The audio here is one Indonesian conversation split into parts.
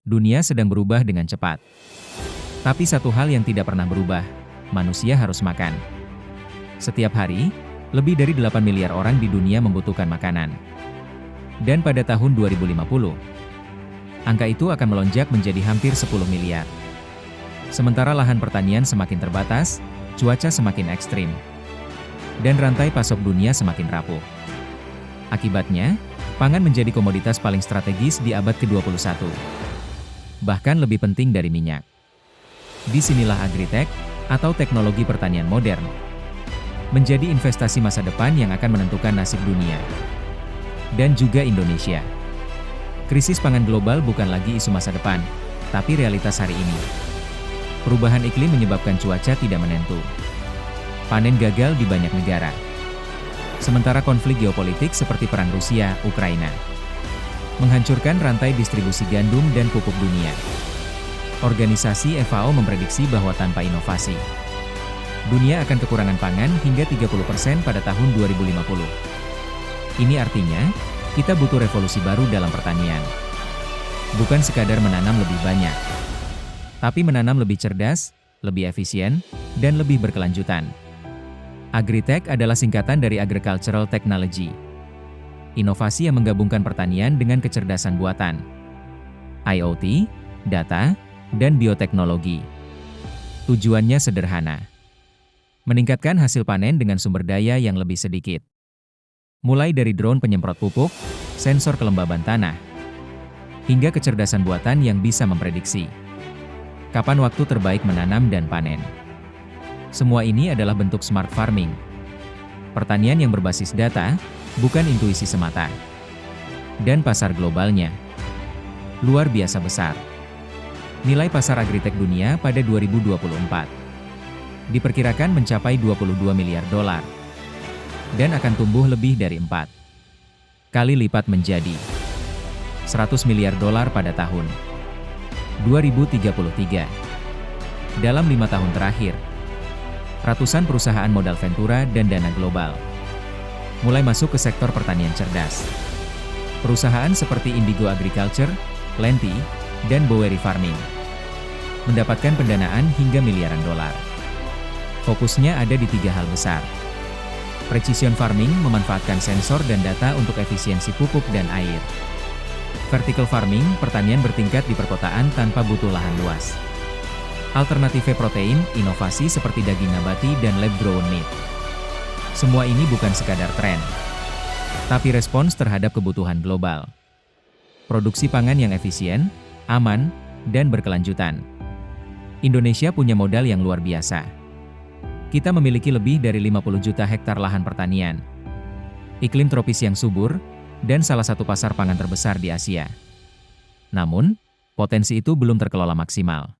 Dunia sedang berubah dengan cepat. Tapi satu hal yang tidak pernah berubah, manusia harus makan. Setiap hari, lebih dari 8 miliar orang di dunia membutuhkan makanan. Dan pada tahun 2050, angka itu akan melonjak menjadi hampir 10 miliar. Sementara lahan pertanian semakin terbatas, cuaca semakin ekstrim, dan rantai pasok dunia semakin rapuh. Akibatnya, pangan menjadi komoditas paling strategis di abad ke-21. Bahkan lebih penting dari minyak. Disinilah agritech, atau teknologi pertanian modern, menjadi investasi masa depan yang akan menentukan nasib dunia. Dan juga Indonesia. Krisis pangan global bukan lagi isu masa depan, tapi realitas hari ini. Perubahan iklim menyebabkan cuaca tidak menentu. Panen gagal di banyak negara. Sementara konflik geopolitik seperti perang Rusia-Ukraina menghancurkan rantai distribusi gandum dan pupuk dunia. Organisasi FAO memprediksi bahwa tanpa inovasi, dunia akan kekurangan pangan hingga 30% pada tahun 2050. Ini artinya, kita butuh revolusi baru dalam pertanian. Bukan sekadar menanam lebih banyak, tapi menanam lebih cerdas, lebih efisien, dan lebih berkelanjutan. Agritech adalah singkatan dari Agricultural Technology. Inovasi yang menggabungkan pertanian dengan kecerdasan buatan, IoT, data, dan bioteknologi. Tujuannya sederhana. Meningkatkan hasil panen dengan sumber daya yang lebih sedikit. Mulai dari drone penyemprot pupuk, sensor kelembaban tanah, hingga kecerdasan buatan yang bisa memprediksi kapan waktu terbaik menanam dan panen. Semua ini adalah bentuk smart farming. Pertanian yang berbasis data, bukan intuisi semata. Dan pasar globalnya luar biasa besar. Nilai pasar agritech dunia pada 2024 diperkirakan mencapai 22 miliar dolar dan akan tumbuh lebih dari 4 kali lipat menjadi 100 miliar dolar pada tahun 2033. Dalam 5 tahun terakhir, ratusan perusahaan modal ventura dan dana global mulai masuk ke sektor pertanian cerdas. Perusahaan seperti Indigo Agriculture, Lenti, dan Bowery Farming mendapatkan pendanaan hingga miliaran dolar. Fokusnya ada di 3 hal besar. Precision farming memanfaatkan sensor dan data untuk efisiensi pupuk dan air. Vertical farming, pertanian bertingkat di perkotaan tanpa butuh lahan luas. Alternatif protein, inovasi seperti daging nabati dan lab-grown meat. Semua ini bukan sekadar tren, tapi respons terhadap kebutuhan global. Produksi pangan yang efisien, aman, dan berkelanjutan. Indonesia punya modal yang luar biasa. Kita memiliki lebih dari 50 juta hektar lahan pertanian, iklim tropis yang subur, dan salah satu pasar pangan terbesar di Asia. Namun, potensi itu belum terkelola maksimal.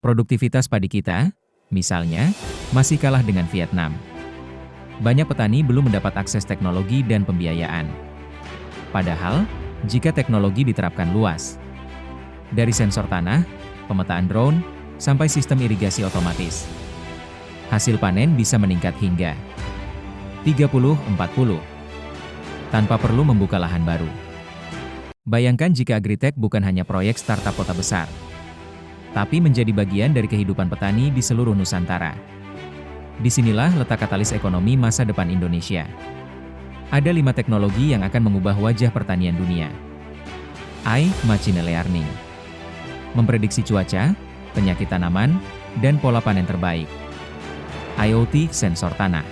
Produktivitas padi kita, misalnya, masih kalah dengan Vietnam. Banyak petani belum mendapat akses teknologi dan pembiayaan. Padahal, jika teknologi diterapkan luas, dari sensor tanah, pemetaan drone, sampai sistem irigasi otomatis, hasil panen bisa meningkat hingga 30-40, tanpa perlu membuka lahan baru. Bayangkan jika agritech bukan hanya proyek startup kota besar, tapi menjadi bagian dari kehidupan petani di seluruh Nusantara. Disinilah letak katalis ekonomi masa depan Indonesia. Ada 5 teknologi yang akan mengubah wajah pertanian dunia. Machine Learning. Memprediksi cuaca, penyakit tanaman, dan pola panen terbaik. IoT, sensor tanah.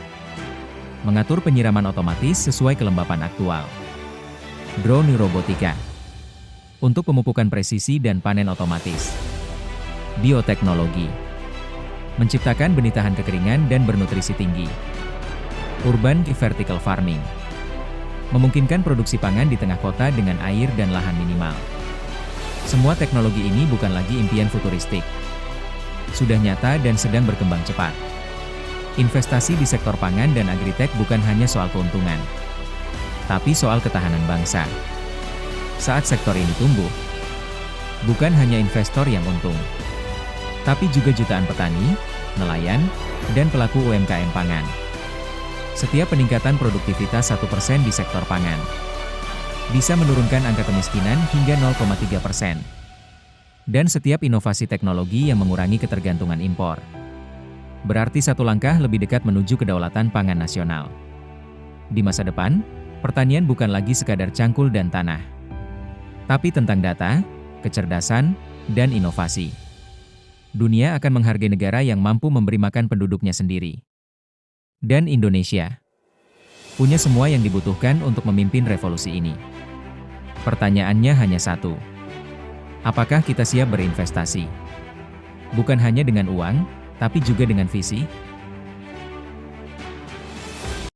Mengatur penyiraman otomatis sesuai kelembapan aktual. Drone robotika. Untuk pemupukan presisi dan panen otomatis. Bioteknologi. Menciptakan benih tahan kekeringan dan bernutrisi tinggi. Urban vertical farming. Memungkinkan produksi pangan di tengah kota dengan air dan lahan minimal. Semua teknologi ini bukan lagi impian futuristik. Sudah nyata dan sedang berkembang cepat. Investasi di sektor pangan dan agritech bukan hanya soal keuntungan, tapi soal ketahanan bangsa. Saat sektor ini tumbuh, bukan hanya investor yang untung, tapi juga jutaan petani, nelayan, dan pelaku UMKM pangan. Setiap peningkatan produktivitas 1% di sektor pangan bisa menurunkan angka kemiskinan hingga 0,3%. dan setiap inovasi teknologi yang mengurangi ketergantungan impor. Berarti satu langkah lebih dekat menuju kedaulatan pangan nasional. Di masa depan, pertanian bukan lagi sekadar cangkul dan tanah, tapi tentang data, kecerdasan, dan inovasi. Dunia akan menghargai negara yang mampu memberi makan penduduknya sendiri. Dan Indonesia punya semua yang dibutuhkan untuk memimpin revolusi ini. Pertanyaannya hanya satu. Apakah kita siap berinvestasi? Bukan hanya dengan uang, tapi juga dengan visi.